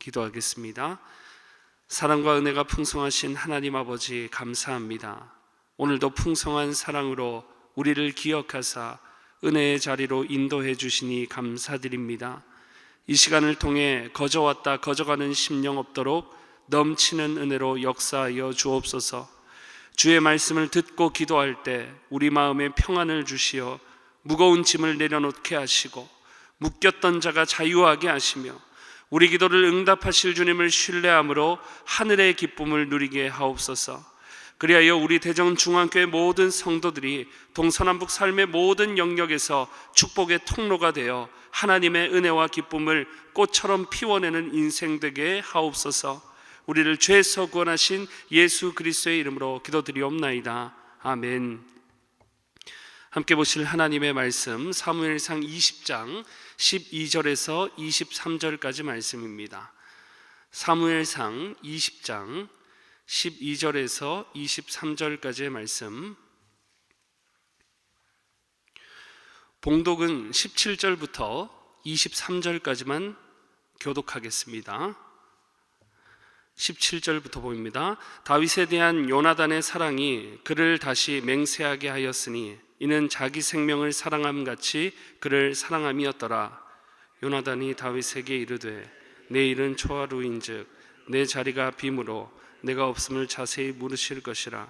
기도하겠습니다. 사랑과 은혜가 풍성하신 하나님 아버지 감사합니다. 오늘도 풍성한 사랑으로 우리를 기억하사 은혜의 자리로 인도해 주시니 감사드립니다. 이 시간을 통해 거저왔다 거저가는 심령 없도록 넘치는 은혜로 역사하여 주옵소서. 주의 말씀을 듣고 기도할 때 우리 마음에 평안을 주시어 무거운 짐을 내려놓게 하시고 묶였던 자가 자유하게 하시며 우리 기도를 응답하실 주님을 신뢰함으로 하늘의 기쁨을 누리게 하옵소서. 그리하여 우리 대전중앙교회 모든 성도들이 동서남북 삶의 모든 영역에서 축복의 통로가 되어 하나님의 은혜와 기쁨을 꽃처럼 피워내는 인생 되게 하옵소서. 우리를 죄에서 구원하신 예수 그리스도의 이름으로 기도드리옵나이다. 아멘. 함께 보실 하나님의 말씀 사무엘상 20장 12절에서 23절까지 말씀입니다. 사무엘상 20장 12절에서 23절까지의 말씀. 봉독은 17절부터 23절까지만 교독하겠습니다. 17절부터 보입니다. 다윗에 대한 요나단의 사랑이 그를 다시 맹세하게 하였으니 이는 자기 생명을 사랑함같이 그를 사랑함이었더라. 요나단이 다윗에게 이르되 내 일은 초하루인즉 내 자리가 빔으로 내가 없음을 자세히 물으실 것이라.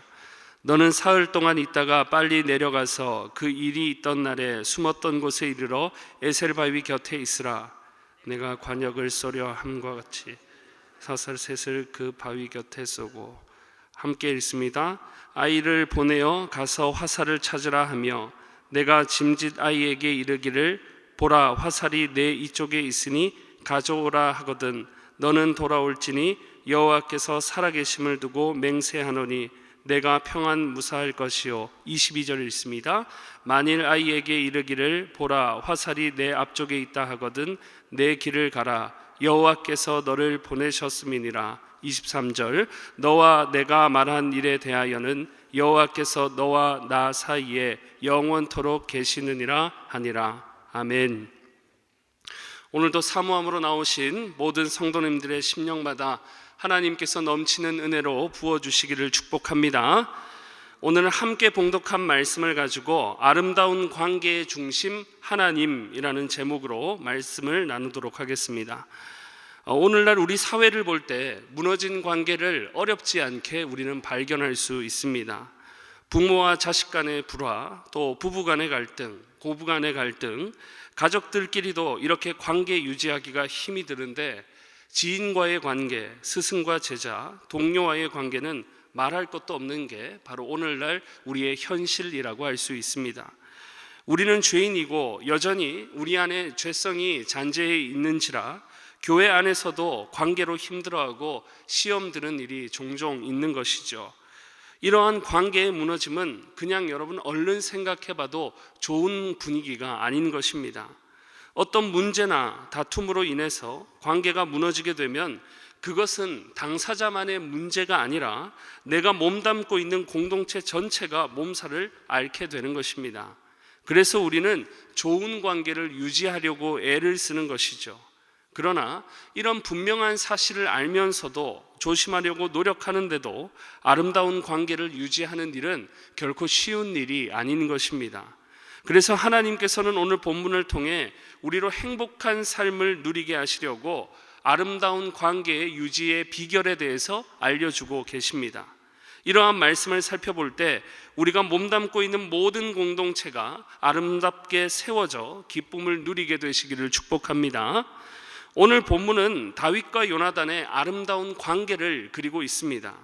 너는 사흘 동안 있다가 빨리 내려가서 그 일이 있던 날에 숨었던 곳에 이르러 에셀 바위 곁에 있으라. 내가 관역을 쏘려 함과 같이 사살셋을 그 바위 곁에 쏘고 함께 읽습니다. 아이를 보내어 가서 화살을 찾으라 하며 내가 짐짓 아이에게 이르기를 보라 화살이 내 이쪽에 있으니 가져오라 하거든 너는 돌아올지니 여호와께서 살아계심을 두고 맹세하노니 내가 평안 무사할 것이요. 22절 읽습니다. 만일 아이에게 이르기를 보라 화살이 내 앞쪽에 있다 하거든 내 길을 가라 여호와께서 너를 보내셨음이니라. 23절 너와 내가 말한 일에 대하여는 여호와께서 너와 나 사이에 영원토록 계시느니라 하니라. 아멘. 오늘도 사모함으로 나오신 모든 성도님들의 심령마다 하나님께서 넘치는 은혜로 부어주시기를 축복합니다. 오늘 함께 봉독한 말씀을 가지고 아름다운 관계의 중심 하나님이라는 제목으로 말씀을 나누도록 하겠습니다. 오늘날 우리 사회를 볼 때 무너진 관계를 어렵지 않게 우리는 발견할 수 있습니다. 부모와 자식 간의 불화, 또 부부 간의 갈등, 고부 간의 갈등, 가족들끼리도 이렇게 관계 유지하기가 힘이 드는데 지인과의 관계, 스승과 제자, 동료와의 관계는 말할 것도 없는 게 바로 오늘날 우리의 현실이라고 할 수 있습니다. 우리는 죄인이고 여전히 우리 안에 죄성이 잔재해 있는지라 교회 안에서도 관계로 힘들어하고 시험 드는 일이 종종 있는 것이죠. 이러한 관계의 무너짐은 그냥 여러분 얼른 생각해봐도 좋은 분위기가 아닌 것입니다. 어떤 문제나 다툼으로 인해서 관계가 무너지게 되면 그것은 당사자만의 문제가 아니라 내가 몸담고 있는 공동체 전체가 몸살을 앓게 되는 것입니다. 그래서 우리는 좋은 관계를 유지하려고 애를 쓰는 것이죠. 그러나 이런 분명한 사실을 알면서도 조심하려고 노력하는데도 아름다운 관계를 유지하는 일은 결코 쉬운 일이 아닌 것입니다. 그래서 하나님께서는 오늘 본문을 통해 우리로 행복한 삶을 누리게 하시려고 아름다운 관계의 유지의 비결에 대해서 알려주고 계십니다. 이러한 말씀을 살펴볼 때 우리가 몸담고 있는 모든 공동체가 아름답게 세워져 기쁨을 누리게 되시기를 축복합니다. 오늘 본문은 다윗과 요나단의 아름다운 관계를 그리고 있습니다.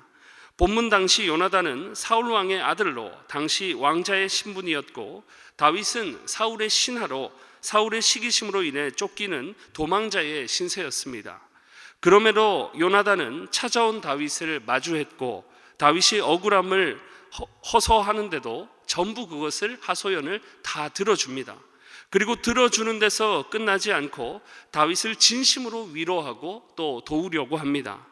본문 당시 요나단은 사울 왕의 아들로 당시 왕자의 신분이었고 다윗은 사울의 신하로 사울의 시기심으로 인해 쫓기는 도망자의 신세였습니다. 그럼에도 요나단은 찾아온 다윗을 마주했고 다윗이 억울함을 호소하는데도 전부 그것을 하소연을 다 들어줍니다. 그리고 들어주는 데서 끝나지 않고 다윗을 진심으로 위로하고 또 도우려고 합니다.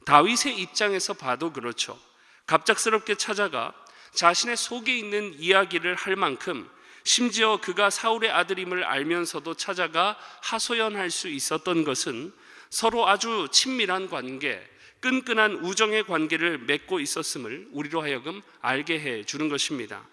다윗의 입장에서 봐도 그렇죠. 갑작스럽게 찾아가 자신의 속에 있는 이야기를 할 만큼 심지어 그가 사울의 아들임을 알면서도 찾아가 하소연할 수 있었던 것은 서로 아주 친밀한 관계, 끈끈한 우정의 관계를 맺고 있었음을 우리로 하여금 알게 해 주는 것입니다.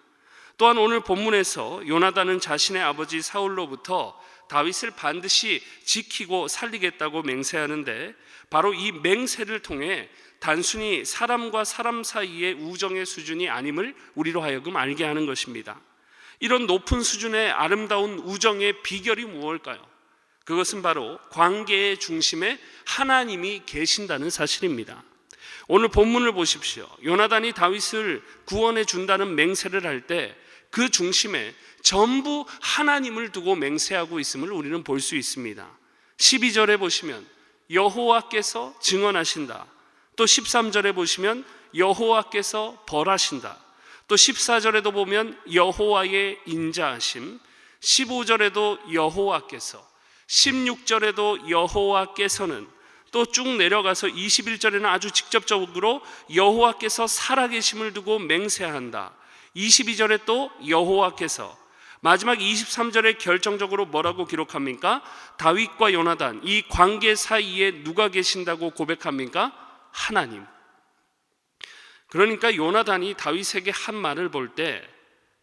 또한 오늘 본문에서 요나단은 자신의 아버지 사울로부터 다윗을 반드시 지키고 살리겠다고 맹세하는데, 바로 이 맹세를 통해 단순히 사람과 사람 사이의 우정의 수준이 아님을 우리로 하여금 알게 하는 것입니다. 이런 높은 수준의 아름다운 우정의 비결이 무엇일까요? 그것은 바로 관계의 중심에 하나님이 계신다는 사실입니다. 오늘 본문을 보십시오. 요나단이 다윗을 구원해 준다는 맹세를 할 때 그 중심에 전부 하나님을 두고 맹세하고 있음을 우리는 볼 수 있습니다. 12절에 보시면 여호와께서 증언하신다. 또 13절에 보시면 여호와께서 벌하신다. 또 14절에도 보면 여호와의 인자하심, 15절에도 여호와께서, 16절에도 여호와께서는, 또 쭉 내려가서 21절에는 아주 직접적으로 여호와께서 살아계심을 두고 맹세한다. 22절에 또 여호와께서, 마지막 23절에 결정적으로 뭐라고 기록합니까? 다윗과 요나단, 이 관계 사이에 누가 계신다고 고백합니까? 하나님. 그러니까 요나단이 다윗에게 한 말을 볼 때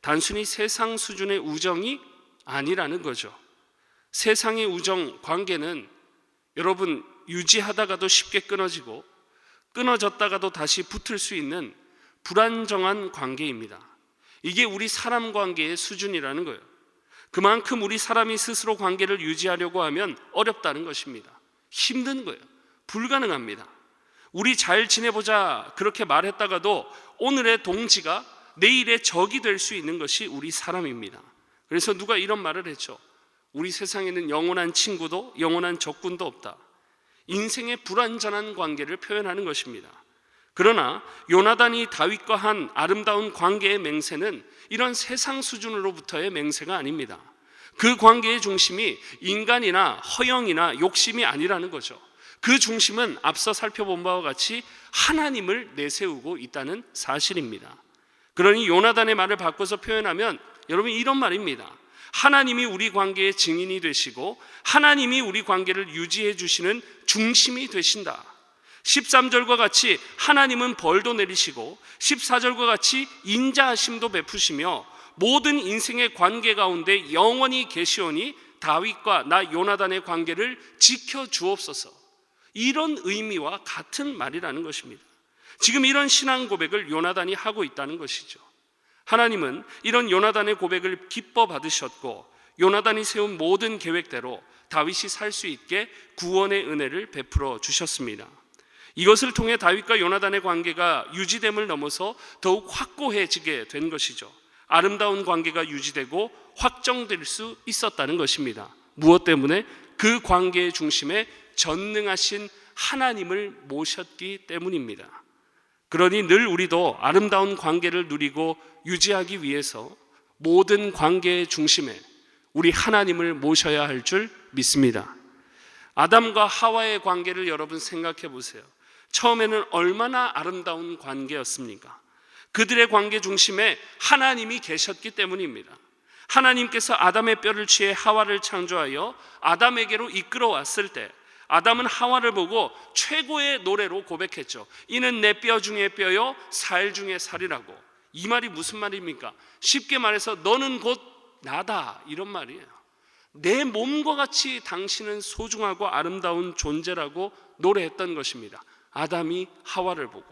단순히 세상 수준의 우정이 아니라는 거죠. 세상의 우정 관계는 여러분 유지하다가도 쉽게 끊어지고 끊어졌다가도 다시 붙을 수 있는 불안정한 관계입니다. 이게 우리 사람 관계의 수준이라는 거예요. 그만큼 우리 사람이 스스로 관계를 유지하려고 하면 어렵다는 것입니다. 힘든 거예요. 불가능합니다. 우리 잘 지내보자 그렇게 말했다가도 오늘의 동지가 내일의 적이 될 수 있는 것이 우리 사람입니다. 그래서 누가 이런 말을 했죠. 우리 세상에는 영원한 친구도 영원한 적군도 없다. 인생의 불완전한 관계를 표현하는 것입니다. 그러나 요나단이 다윗과 한 아름다운 관계의 맹세는 이런 세상 수준으로부터의 맹세가 아닙니다. 그 관계의 중심이 인간이나 허영이나 욕심이 아니라는 거죠. 그 중심은 앞서 살펴본 바와 같이 하나님을 내세우고 있다는 사실입니다. 그러니 요나단의 말을 바꿔서 표현하면 여러분 이런 말입니다. 하나님이 우리 관계의 증인이 되시고 하나님이 우리 관계를 유지해 주시는 중심이 되신다. 13절과 같이 하나님은 벌도 내리시고 14절과 같이 인자하심도 베푸시며 모든 인생의 관계 가운데 영원히 계시오니 다윗과 나 요나단의 관계를 지켜주옵소서. 이런 의미와 같은 말이라는 것입니다. 지금 이런 신앙 고백을 요나단이 하고 있다는 것이죠. 하나님은 이런 요나단의 고백을 기뻐 받으셨고 요나단이 세운 모든 계획대로 다윗이 살 수 있게 구원의 은혜를 베풀어 주셨습니다. 이것을 통해 다윗과 요나단의 관계가 유지됨을 넘어서 더욱 확고해지게 된 것이죠. 아름다운 관계가 유지되고 확정될 수 있었다는 것입니다. 무엇 때문에? 그 관계의 중심에 전능하신 하나님을 모셨기 때문입니다. 그러니 늘 우리도 아름다운 관계를 누리고 유지하기 위해서 모든 관계의 중심에 우리 하나님을 모셔야 할 줄 믿습니다. 아담과 하와의 관계를 여러분 생각해 보세요. 처음에는 얼마나 아름다운 관계였습니까? 그들의 관계 중심에 하나님이 계셨기 때문입니다. 하나님께서 아담의 뼈를 취해 하와를 창조하여 아담에게로 이끌어왔을 때 아담은 하와를 보고 최고의 노래로 고백했죠. 이는 내 뼈 중에 뼈요 살 중에 살이라고. 이 말이 무슨 말입니까? 쉽게 말해서 너는 곧 나다, 이런 말이에요. 내 몸과 같이 당신은 소중하고 아름다운 존재라고 노래했던 것입니다. 아담이 하와를 보고.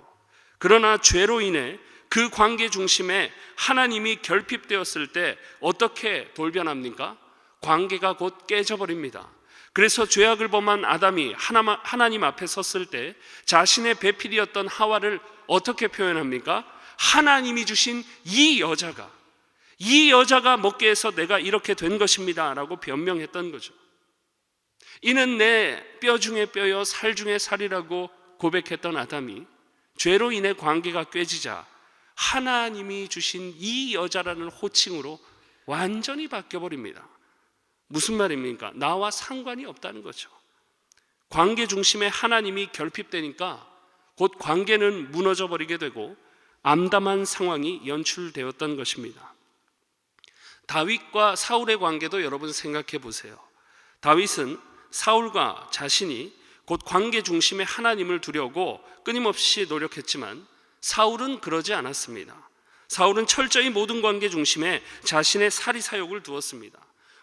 그러나 죄로 인해 그 관계 중심에 하나님이 결핍되었을 때 어떻게 돌변합니까? 관계가 곧 깨져버립니다. 그래서 죄악을 범한 아담이 하나님 앞에 섰을 때 자신의 배필이었던 하와를 어떻게 표현합니까? 하나님이 주신 이 여자가 먹게 해서 내가 이렇게 된 것입니다 라고 변명했던 거죠. 이는 내 뼈 중에 뼈요 살 중에 살이라고 고백했던 아담이 죄로 인해 관계가 깨지자 하나님이 주신 이 여자라는 호칭으로 완전히 바뀌어버립니다. 무슨 말입니까? 나와 상관이 없다는 거죠. 관계 중심에 하나님이 결핍되니까 곧 관계는 무너져 버리게 되고 암담한 상황이 연출되었던 것입니다. 다윗과 사울의 관계도 여러분 생각해 보세요. 다윗은 사울과 자신이 곧 관계 중심의 하나님을 두려고 끊임없이 노력했지만 사울은 그러지 않았습니다. 사울은 철저히 모든 관계 중심에 자신의 사리사욕을 두었습니다.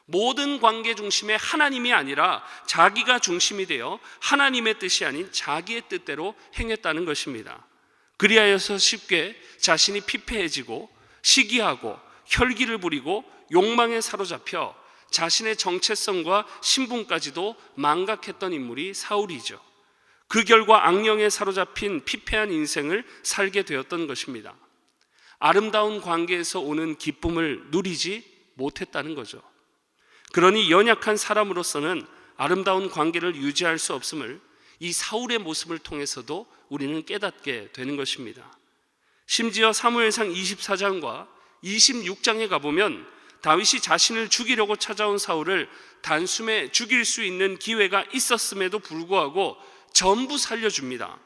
모든 관계 중심에 하나님이 아니라 자기가 중심이 되어 하나님의 뜻이 아닌 자기의 뜻대로 행했다는 것입니다. 그리하여서 쉽게 자신이 피폐해지고 시기하고 혈기를 부리고 욕망에 사로잡혀 자신의 정체성과 신분까지도 망각했던 인물이 사울이죠. 그 결과 악령에 사로잡힌 피폐한 인생을 살게 되었던 것입니다. 아름다운 관계에서 오는 기쁨을 누리지 못했다는 거죠. 그러니 연약한 사람으로서는 아름다운 관계를 유지할 수 없음을 이 사울의 모습을 통해서도 우리는 깨닫게 되는 것입니다. 심지어 사무엘상 24장과 26장에 가보면 다윗이 자신을 죽이려고 찾아온 사울을 단숨에 죽일 수 있는 기회가 있었음에도 불구하고 전부 살려줍니다.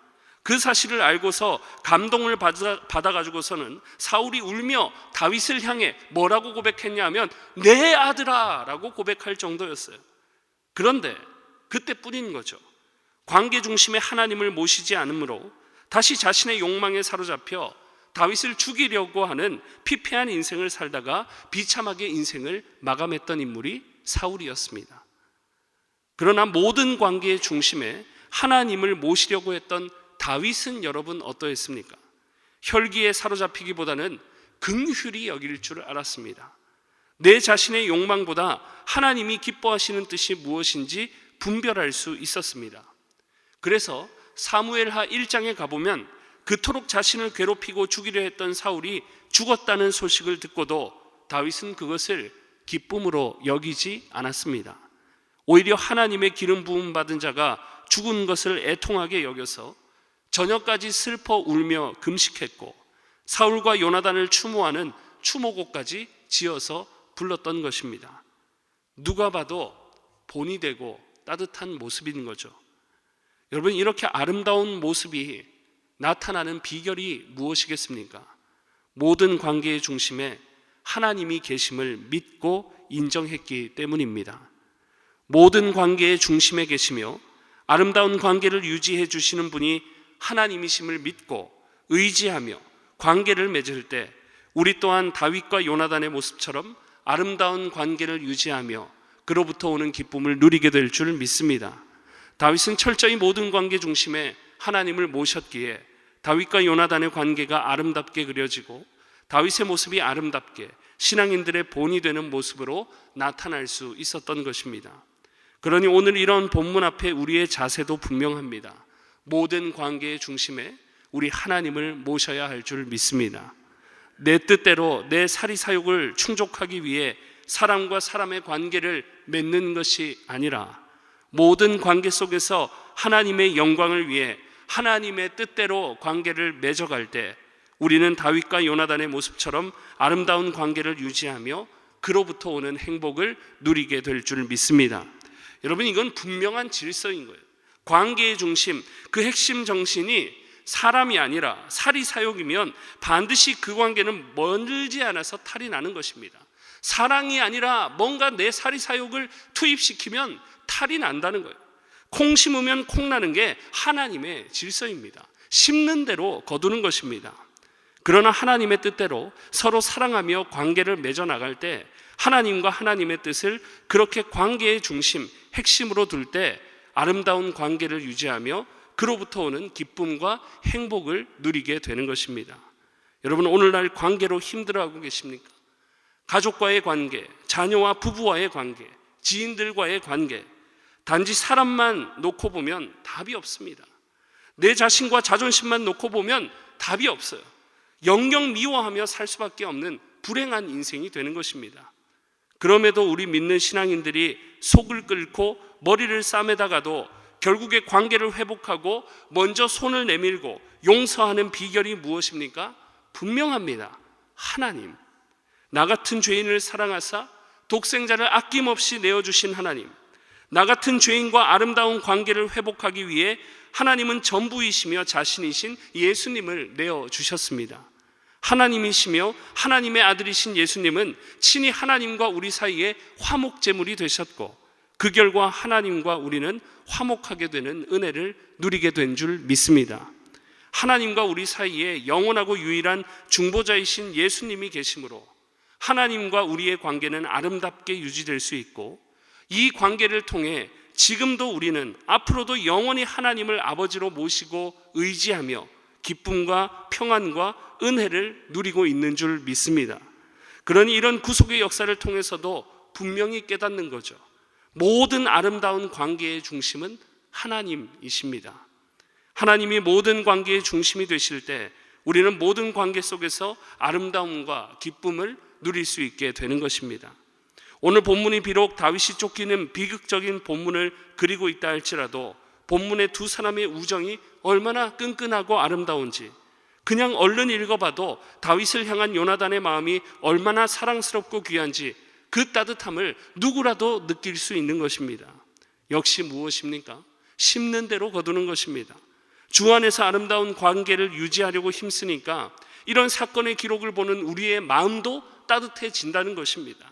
그 사실을 알고서 감동을 받아가지고서는 사울이 울며 다윗을 향해 뭐라고 고백했냐 하면 내 아들아 라고 고백할 정도였어요. 그런데 그때뿐인 거죠. 관계 중심의 하나님을 모시지 않으므로 다시 자신의 욕망에 사로잡혀 다윗을 죽이려고 하는 피폐한 인생을 살다가 비참하게 인생을 마감했던 인물이 사울이었습니다. 그러나 모든 관계의 중심에 하나님을 모시려고 했던 다윗은 여러분 어떠했습니까? 혈기에 사로잡히기보다는 긍휼히 여길 줄 알았습니다. 내 자신의 욕망보다 하나님이 기뻐하시는 뜻이 무엇인지 분별할 수 있었습니다. 그래서 사무엘하 1장에 가보면 그토록 자신을 괴롭히고 죽이려 했던 사울이 죽었다는 소식을 듣고도 다윗은 그것을 기쁨으로 여기지 않았습니다. 오히려 하나님의 기름 부음 받은 자가 죽은 것을 애통하게 여겨서 저녁까지 슬퍼 울며 금식했고 사울과 요나단을 추모하는 추모곡까지 지어서 불렀던 것입니다. 누가 봐도 본이 되고 따뜻한 모습인 거죠. 여러분, 이렇게 아름다운 모습이 나타나는 비결이 무엇이겠습니까? 모든 관계의 중심에 하나님이 계심을 믿고 인정했기 때문입니다. 모든 관계의 중심에 계시며 아름다운 관계를 유지해 주시는 분이 하나님이심을 믿고 의지하며 관계를 맺을 때 우리 또한 다윗과 요나단의 모습처럼 아름다운 관계를 유지하며 그로부터 오는 기쁨을 누리게 될 줄 믿습니다. 다윗은 철저히 모든 관계 중심에 하나님을 모셨기에 다윗과 요나단의 관계가 아름답게 그려지고 다윗의 모습이 아름답게 신앙인들의 본이 되는 모습으로 나타날 수 있었던 것입니다. 그러니 오늘 이런 본문 앞에 우리의 자세도 분명합니다. 모든 관계의 중심에 우리 하나님을 모셔야 할 줄 믿습니다. 내 뜻대로 내 사리사욕을 충족하기 위해 사람과 사람의 관계를 맺는 것이 아니라 모든 관계 속에서 하나님의 영광을 위해 하나님의 뜻대로 관계를 맺어갈 때 우리는 다윗과 요나단의 모습처럼 아름다운 관계를 유지하며 그로부터 오는 행복을 누리게 될 줄 믿습니다. 여러분, 이건 분명한 질서인 거예요. 관계의 중심, 그 핵심 정신이 사람이 아니라 사리사욕이면 반드시 그 관계는 멀지 않아서 탈이 나는 것입니다. 사랑이 아니라 뭔가 내 사리사욕을 투입시키면 탈이 난다는 거예요. 콩 심으면 콩 나는 게 하나님의 질서입니다. 심는 대로 거두는 것입니다. 그러나 하나님의 뜻대로 서로 사랑하며 관계를 맺어나갈 때 하나님과 하나님의 뜻을 그렇게 관계의 중심, 핵심으로 둘 때 아름다운 관계를 유지하며 그로부터 오는 기쁨과 행복을 누리게 되는 것입니다. 여러분, 오늘날 관계로 힘들어하고 계십니까? 가족과의 관계, 자녀와 부부와의 관계, 지인들과의 관계, 단지 사람만 놓고 보면 답이 없습니다. 내 자신과 자존심만 놓고 보면 답이 없어요. 영영 미워하며 살 수밖에 없는 불행한 인생이 되는 것입니다. 그럼에도 우리 믿는 신앙인들이 속을 끓고 머리를 싸매다가도 결국에 관계를 회복하고 먼저 손을 내밀고 용서하는 비결이 무엇입니까? 분명합니다. 하나님. 나 같은 죄인을 사랑하사 독생자를 아낌없이 내어주신 하나님, 나 같은 죄인과 아름다운 관계를 회복하기 위해 하나님은 전부이시며 자신이신 예수님을 내어주셨습니다. 하나님이시며 하나님의 아들이신 예수님은 친히 하나님과 우리 사이에 화목제물이 되셨고 그 결과 하나님과 우리는 화목하게 되는 은혜를 누리게 된 줄 믿습니다. 하나님과 우리 사이에 영원하고 유일한 중보자이신 예수님이 계심으로 하나님과 우리의 관계는 아름답게 유지될 수 있고, 이 관계를 통해 지금도 우리는 앞으로도 영원히 하나님을 아버지로 모시고 의지하며 기쁨과 평안과 은혜를 누리고 있는 줄 믿습니다. 그러니 이런 구속의 역사를 통해서도 분명히 깨닫는 거죠. 모든 아름다운 관계의 중심은 하나님이십니다. 하나님이 모든 관계의 중심이 되실 때 우리는 모든 관계 속에서 아름다움과 기쁨을 누릴 수 있게 되는 것입니다. 오늘 본문이 비록 다윗이 쫓기는 비극적인 본문을 그리고 있다 할지라도 본문의 두 사람의 우정이 얼마나 끈끈하고 아름다운지, 그냥 얼른 읽어봐도 다윗을 향한 요나단의 마음이 얼마나 사랑스럽고 귀한지 그 따뜻함을 누구라도 느낄 수 있는 것입니다. 역시 무엇입니까? 심는 대로 거두는 것입니다. 주 안에서 아름다운 관계를 유지하려고 힘쓰니까 이런 사건의 기록을 보는 우리의 마음도 따뜻해진다는 것입니다.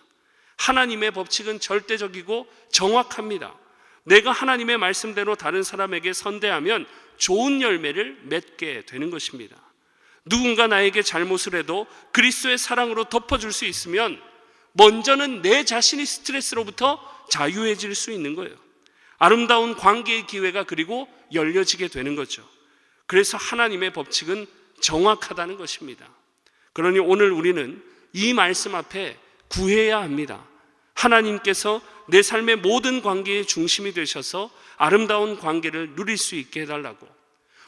하나님의 법칙은 절대적이고 정확합니다. 내가 하나님의 말씀대로 다른 사람에게 선대하면 좋은 열매를 맺게 되는 것입니다. 누군가 나에게 잘못을 해도 그리스도의 사랑으로 덮어줄 수 있으면 먼저는 내 자신이 스트레스로부터 자유해질 수 있는 거예요. 아름다운 관계의 기회가 그리고 열려지게 되는 거죠. 그래서 하나님의 법칙은 정확하다는 것입니다. 그러니 오늘 우리는 이 말씀 앞에 구해야 합니다. 하나님께서 내 삶의 모든 관계의 중심이 되셔서 아름다운 관계를 누릴 수 있게 해달라고,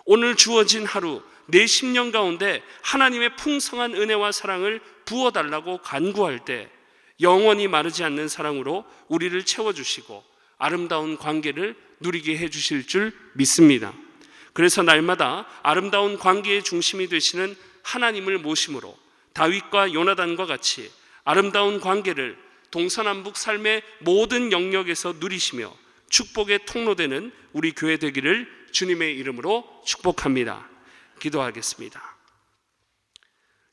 오늘 주어진 하루 내 심령 가운데 하나님의 풍성한 은혜와 사랑을 부어달라고 간구할 때 영원히 마르지 않는 사랑으로 우리를 채워주시고 아름다운 관계를 누리게 해주실 줄 믿습니다. 그래서 날마다 아름다운 관계의 중심이 되시는 하나님을 모심으로 다윗과 요나단과 같이 아름다운 관계를 동서남북 삶의 모든 영역에서 누리시며 축복의 통로되는 우리 교회 되기를 주님의 이름으로 축복합니다. 기도하겠습니다.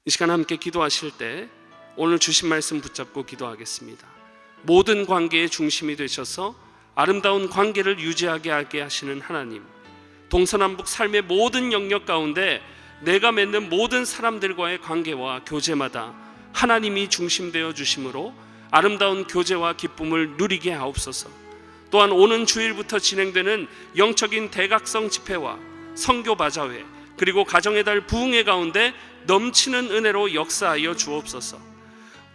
이 시간 함께 기도하실 때 오늘 주신 말씀 붙잡고 기도하겠습니다. 모든 관계의 중심이 되셔서 아름다운 관계를 유지하게 하게 하시는 하나님, 동서남북 삶의 모든 영역 가운데 내가 맺는 모든 사람들과의 관계와 교제마다 하나님이 중심되어 주심으로 아름다운 교제와 기쁨을 누리게 하옵소서. 또한 오는 주일부터 진행되는 영적인 대각성 집회와 선교 바자회, 그리고 가정의 달 부흥회 가운데 넘치는 은혜로 역사하여 주옵소서.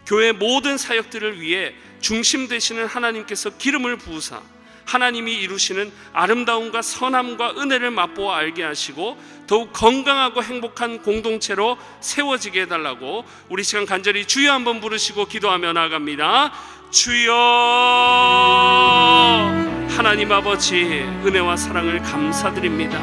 교회 모든 사역들을 위해 중심 되시는 하나님께서 기름을 부으사 하나님이 이루시는 아름다움과 선함과 은혜를 맛보아 알게 하시고 더욱 건강하고 행복한 공동체로 세워지게 해달라고 우리 시간 간절히 주여 한번 부르시고 기도하며 나아갑니다. 주여. 하나님 아버지, 은혜와 사랑을 감사드립니다.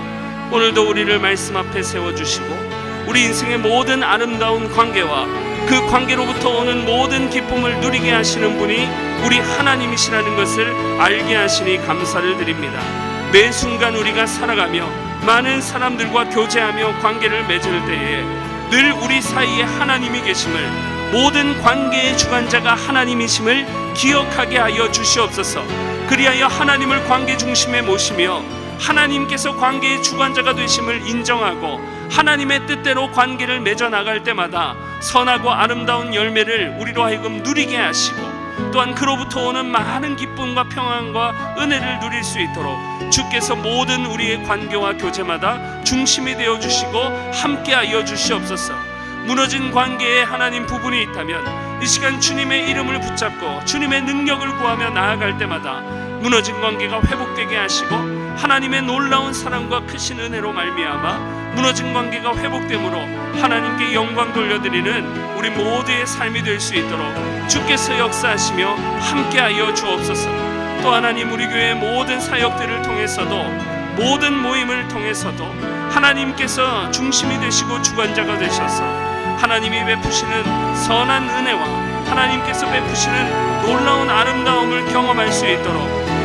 오늘도 우리를 말씀 앞에 세워주시고 우리 인생의 모든 아름다운 관계와 그 관계로부터 오는 모든 기쁨을 누리게 하시는 분이 우리 하나님이시라는 것을 알게 하시니 감사를 드립니다. 매 순간 우리가 살아가며 많은 사람들과 교제하며 관계를 맺을 때에 늘 우리 사이에 하나님이 계심을, 모든 관계의 주관자가 하나님이심을 기억하게 하여 주시옵소서. 그리하여 하나님을 관계 중심에 모시며 하나님께서 관계의 주관자가 되심을 인정하고 하나님의 뜻대로 관계를 맺어 나갈 때마다 선하고 아름다운 열매를 우리로 하여금 누리게 하시고, 또한 그로부터 오는 많은 기쁨과 평안과 은혜를 누릴 수 있도록 주께서 모든 우리의 관계와 교제마다 중심이 되어 주시고 함께하여 주시옵소서. 무너진 관계에 하나님 부분이 있다면 이 시간 주님의 이름을 붙잡고 주님의 능력을 구하며 나아갈 때마다 무너진 관계가 회복되게 하시고 하나님의 놀라운 사랑과 크신 은혜로 말미암아 무너진 관계가 회복됨으로 하나님께 영광 돌려드리는 우리 모두의 삶이 될 수 있도록 주께서 역사하시며 함께하여 주옵소서. 또 하나님, 우리 교회의 모든 사역들을 통해서도, 모든 모임을 통해서도 하나님께서 중심이 되시고 주관자가 되셔서 하나님이 베푸시는 선한 은혜와 하나님께서 베푸시는 놀라운 아름다움을 경험할 수 있도록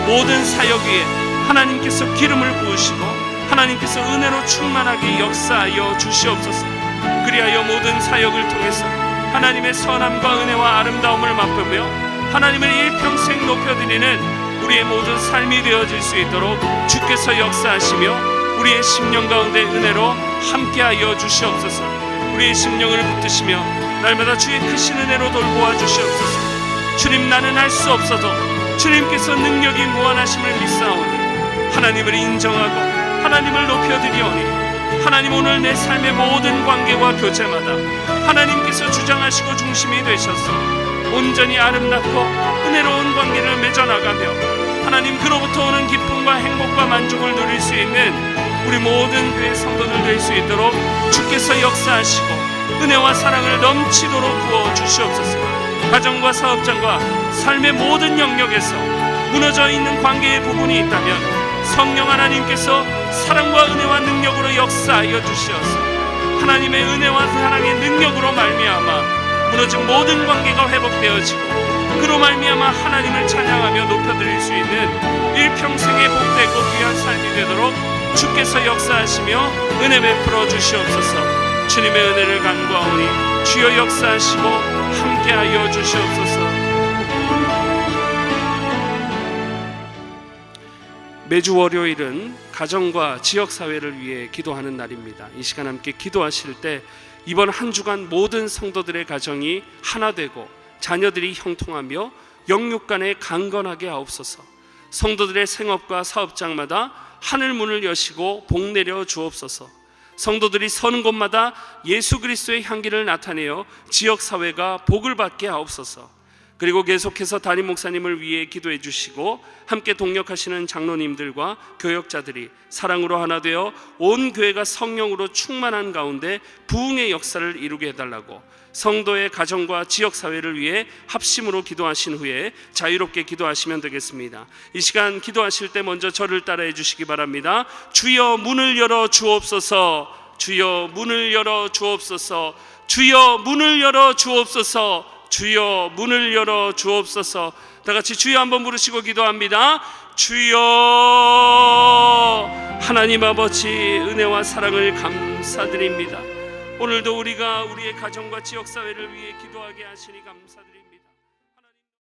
모든 사역 위에 하나님께서 기름을 부으시고 하나님께서 은혜로 충만하게 역사하여 주시옵소서. 그리하여 모든 사역을 통해서 하나님의 선함과 은혜와 아름다움을 맛보며 하나님을 일평생 높여드리는 우리의 모든 삶이 되어질 수 있도록 주께서 역사하시며 우리의 심령 가운데 은혜로 함께하여 주시옵소서. 우리의 심령을 붙드시며 날마다 주의 크신 은혜로 돌보아 주시옵소서. 주님, 나는 할 수 없어도 주님께서 능력이 무한하심을 믿사오니 하나님을 인정하고 하나님을 높여드리오니 하나님, 오늘 내 삶의 모든 관계와 교제마다 하나님께서 주장하시고 중심이 되셔서 온전히 아름답고 은혜로운 관계를 맺어나가며 하나님, 그로부터 오는 기쁨과 행복과 만족을 누릴 수 있는 우리 모든 교회 성도들 될 수 있도록 주께서 역사하시고 은혜와 사랑을 넘치도록 부어 주시옵소서. 가정과 사업장과 삶의 모든 영역에서 무너져 있는 관계의 부분이 있다면 성령 하나님께서 사랑과 은혜와 능력으로 역사하여 주시어서 하나님의 은혜와 사랑의 능력으로 말미암아 무너진 모든 관계가 회복되어지고 그로 말미암아 하나님을 찬양하며 높여드릴 수 있는 일평생의 복되고 귀한 삶이 되도록 주께서 역사하시며 은혜 베풀어 주시옵소서. 주님의 은혜를 간구하오니 주여 역사하시고 함께하여 주시옵소서. 매주 월요일은 가정과 지역사회를 위해 기도하는 날입니다. 이 시간 함께 기도하실 때 이번 한 주간 모든 성도들의 가정이 하나 되고 자녀들이 형통하며 영육간에 강건하게 하옵소서. 성도들의 생업과 사업장마다 하늘 문을 여시고 복 내려 주옵소서. 성도들이 서는 곳마다 예수 그리스도의 향기를 나타내어 지역사회가 복을 받게 하옵소서. 그리고 계속해서 담임 목사님을 위해 기도해 주시고 함께 동역하시는 장로님들과 교역자들이 사랑으로 하나 되어 온 교회가 성령으로 충만한 가운데 부흥의 역사를 이루게 해달라고 성도의 가정과 지역사회를 위해 합심으로 기도하신 후에 자유롭게 기도하시면 되겠습니다. 이 시간 기도하실 때 먼저 저를 따라해 주시기 바랍니다. 주여 문을 열어 주옵소서. 주여 문을 열어 주옵소서. 주여 문을 열어 주옵소서. 주여 문을 열어 주옵소서. 다 같이 주여 한번 부르시고 기도합니다. 주여. 하나님 아버지, 은혜와 사랑을 감사드립니다. 오늘도 우리가 우리의 가정과 지역사회를 위해 기도하게 하시니 감사드립니다.